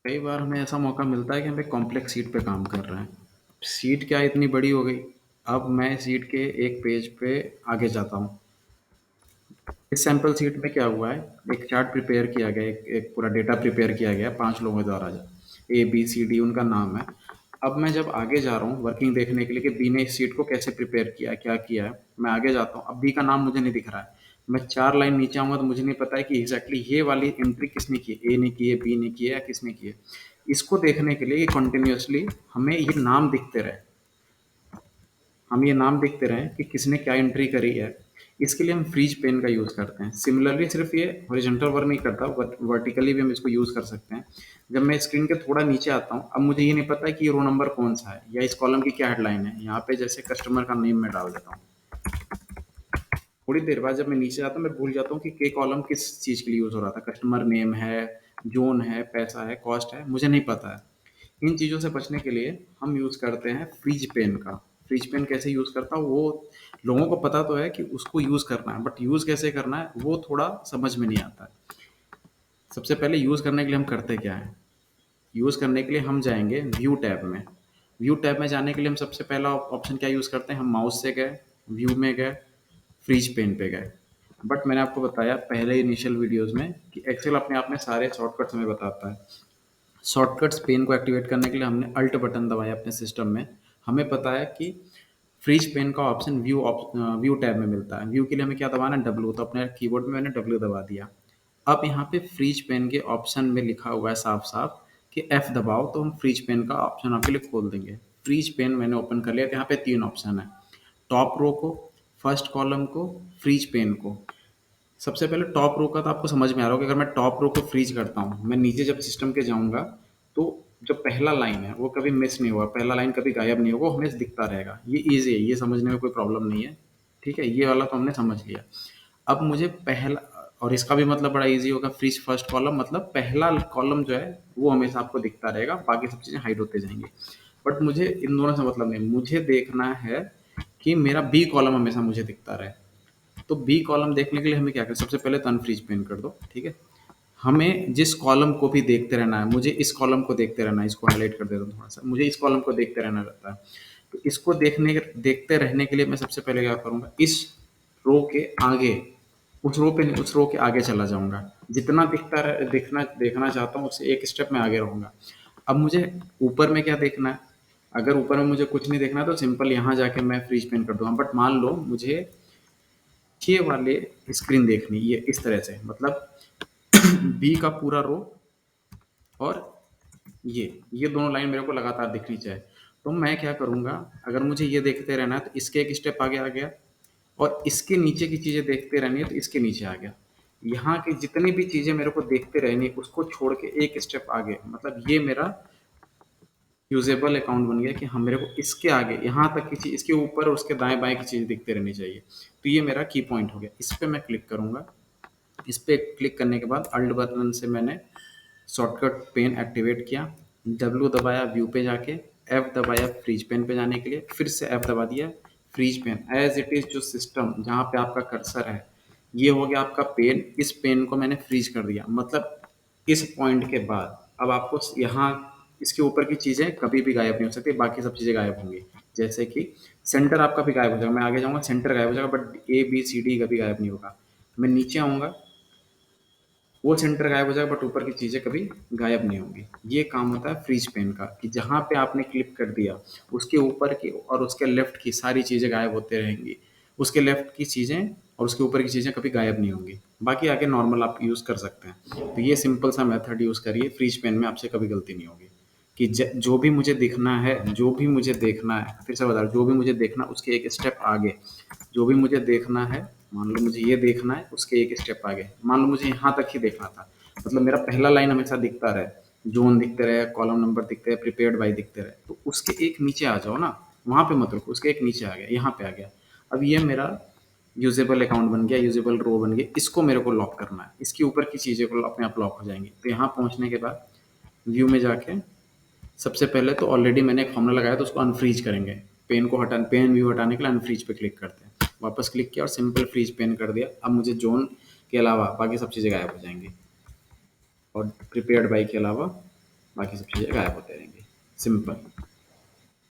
कई बार हमें ऐसा मौका मिलता है कि हम एक कॉम्प्लेक्स सीट पे काम कर रहे हैं। सीट क्या इतनी बड़ी हो गई, अब मैं सीट के एक पेज पे आगे जाता हूँ। इस सैंपल सीट में क्या हुआ है, एक चार्ट प्रिपेयर किया गया, एक पूरा डेटा प्रिपेयर किया गया 5 लोगों द्वारा। ए बी सी डी उनका नाम है। अब मैं जब आगे जा रहा हूँ वर्किंग देखने के लिए कि बी ने इस सीट को कैसे प्रिपेयर किया है, क्या किया है, मैं आगे जाता हूँ। अब बी का नाम मुझे नहीं दिख रहा है। मैं 4 लाइन नीचे आऊँगा तो मुझे नहीं पता है कि एग्जैक्टली ये वाली एंट्री किसने की है, ए ने की है, बी ने की है या किसने की है। इसको देखने के लिए कंटिन्यूअसली हमें ये नाम दिखते रहे, हम ये नाम देखते रहें कि किसने क्या एंट्री करी है। इसके लिए हम फ्रीज पेन का यूज़ करते हैं। सिमिलरली सिर्फ ये हॉरिजॉन्टल वर्क नहीं करता, वर्टिकली भी हम इसको यूज़ कर सकते हैं। जब मैं स्क्रीन के थोड़ा नीचे आता हूँ, अब मुझे ये नहीं पता है कि ये रो नंबर कौन सा है या इस कॉलम की क्या हेडलाइन है। यहाँ पे जैसे कस्टमर का नेम मैं डाल देता हूँ। थोड़ी देर बाद जब मैं नीचे आता हूँ, मैं भूल जाता हूँ कि के कॉलम किस चीज़ के लिए यूज़ हो रहा था। कस्टमर नेम है, जोन है, पैसा है, कॉस्ट है, मुझे नहीं पता है। इन चीज़ों से बचने के लिए हम यूज़ करते हैं फ्रीज पेन का। फ्रीज पेन कैसे यूज़ करता हूँ, वो लोगों को पता तो है कि उसको यूज़ करना है, बट यूज़ कैसे करना है वो थोड़ा समझ में नहीं आता है। सबसे पहले यूज़ करने के लिए हम करते क्या है, यूज़ करने के लिए हम जाएंगे व्यू टैब में। व्यू टैब में जाने के लिए हम सबसे पहला ऑप्शन क्या यूज़ करते हैं, हम माउस से गए, व्यू में गए, फ्रीज पेन पे गए। बट मैंने आपको बताया पहले इनिशियल वीडियोस में कि एक्सेल अपने आप में सारे शॉर्टकट्स हमें बताता है। शॉर्टकट्स पेन को एक्टिवेट करने के लिए हमने अल्ट बटन दबाया अपने सिस्टम में। हमें पता है कि फ्रीज पेन का ऑप्शन व्यू टैब में मिलता है। व्यू के लिए हमें क्या दबाना है, डब्ल्यू। तो अपने कीबोर्ड में मैंने डब्ल्यू दबा दिया। अब यहाँ पे फ्रीज पेन के ऑप्शन में लिखा हुआ है साफ साफ कि एफ दबाओ, तो हम फ्रीज पेन का ऑप्शन आपके लिए खोल देंगे। फ्रीज पेन मैंने ओपन कर लिया। तो यहाँ पे 3 ऑप्शन है, टॉप रो को, फर्स्ट कॉलम को, फ्रीज पेन को। सबसे पहले टॉप रो का तो आपको समझ में आ रहा होगा। अगर मैं टॉप रो को फ्रीज करता हूँ, मैं नीचे जब सिस्टम के जाऊँगा, तो जो पहला लाइन है वो कभी मिस नहीं होगा, पहला लाइन कभी गायब नहीं होगा, वो हमें दिखता रहेगा। ये ईज़ी है, ये समझने में कोई प्रॉब्लम नहीं है। ठीक है, ये वाला तो हमने समझ लिया। अब मुझे पहला, और इसका भी मतलब बड़ा ईज़ी होगा, फ्रीज फर्स्ट कॉलम मतलब पहला कॉलम जो है वो हमेशा आपको दिखता रहेगा, बाकी सब चीज़ें हाइड होते जाएँगी। बट मुझे इन दोनों से मतलब नहीं, मुझे देखना है कि मेरा बी कॉलम हमेशा मुझे दिखता रहे। तो बी कॉलम देखने के लिए हमें क्या करें, सबसे पहले तो अनफ्रीज पेन कर दो। ठीक है, हमें जिस कॉलम को भी देखते रहना है, मुझे इस कॉलम को देखते रहना है, इसको हाईलाइट कर देता हूँ थोड़ा सा, मुझे इस कॉलम को देखते रहना रहता है। तो इसको देखते रहने के लिए मैं सबसे पहले क्या करूँगा, इस रो के आगे, उस रो पे नहीं, उस रो के आगे चला जाऊँगा। जितना देखना देखना चाहता हूँ उससे एक स्टेप में आगे रहूँगा। अब मुझे ऊपर में क्या देखना है, अगर ऊपर में मुझे कुछ नहीं देखना है तो सिंपल यहाँ जाके मैं फ्रीज पेन कर दूंगा। बट मान लो मुझे ये वाले स्क्रीन देखनी, ये इस तरह से, मतलब बी का पूरा रो और ये दोनों लाइन मेरे को लगातार दिखनी चाहिए। तो मैं क्या करूँगा, अगर मुझे ये देखते रहना है तो इसके एक स्टेप आगे आ गया, और इसके नीचे की चीज़ें देखते रहनी है तो इसके नीचे आ गया। यहाँ की जितनी भी चीज़ें मेरे को देखते रहनी है उसको छोड़ के एक स्टेप आगे, मतलब ये मेरा यूजेबल अकाउंट बन गया कि हाँ मेरे को इसके आगे यहाँ तक की चीज़, इसके ऊपर और उसके दाएं बाएं की चीज़ दिखते रहनी चाहिए। तो ये मेरा की पॉइंट हो गया। इस पर मैं क्लिक करूँगा। इस पे क्लिक करने के बाद अल्ट बटन से मैंने शॉर्टकट पेन एक्टिवेट किया, डब्ल्यू दबाया व्यू पे जाके, एफ दबाया फ्रीज पेन पे जाने के लिए, फिर से एफ दबा दिया, freeze pane as it is. जो सिस्टम जहाँ पे आपका कर्सर है ये हो गया आपका पेन। इस पेन को मैंने फ्रीज कर दिया, मतलब इस पॉइंट के बाद अब आपको यहाँ इसके ऊपर की चीज़ें कभी भी गायब नहीं हो सकती, बाकी सब चीज़ें गायब होंगी। जैसे कि सेंटर आपका भी गायब हो जाएगा, मैं आगे जाऊँगा सेंटर गायब हो जाएगा, but A B C D कभी गायब नहीं होगा। मैं नीचे आऊँगा, वो सेंटर गायब हो जाएगा, बट ऊपर की चीज़ें कभी गायब नहीं होंगी। ये काम होता है फ्रीज पेन का, कि जहाँ पे आपने क्लिक कर दिया उसके ऊपर की और उसके लेफ्ट की सारी चीज़ें गायब होते रहेंगी। उसके लेफ्ट की चीज़ें और उसके ऊपर की चीज़ें कभी गायब नहीं होंगी। बाकी आगे नॉर्मल आप यूज़ कर सकते हैं। तो ये सिंपल सा मेथड यूज़ करिए, फ्रीज पेन में आपसे कभी गलती नहीं होगी। कि जो भी मुझे दिखना है, जो भी मुझे देखना है, फिर से बता रहा हूं, जो भी मुझे देखना उसके एक स्टेप आगे, जो भी मुझे देखना है, मान लो मुझे ये देखना है उसके एक स्टेप आगे, मान लो मुझे यहाँ तक ही देखना था, मतलब मेरा पहला लाइन हमेशा दिखता रहे, जोन दिखते रहे, कॉलम नंबर दिखते रहे, प्रिपेयर्ड बाई दिखते रहे, तो उसके एक नीचे आ जाओ ना, वहाँ पे मत रुको, उसके एक नीचे आ गया, यहाँ पे आ गया। अब ये मेरा यूजेबल अकाउंट बन गया, यूजेबल रो बन गया। इसको मेरे को लॉक करना है, इसके ऊपर की चीज़ें को अपने आप लॉक हो जाएंगी। तो यहाँ पहुँचने के बाद व्यू में जाके सबसे पहले तो ऑलरेडी मैंने एक फॉर्मूला लगाया तो उसको अनफ्रीज करेंगे। पेन को हटा, पेन व्यू हटाने के लिए अनफ्रीज पे क्लिक करते हैं। वापस क्लिक किया और सिंपल फ्रीज पेन कर दिया। अब मुझे जोन के अलावा बाकी सब चीज़ें गायब हो जाएंगी, और प्रिपेयर्ड बाई के अलावा बाकी सब चीज़ें गायब होते रहेंगी। सिंपल।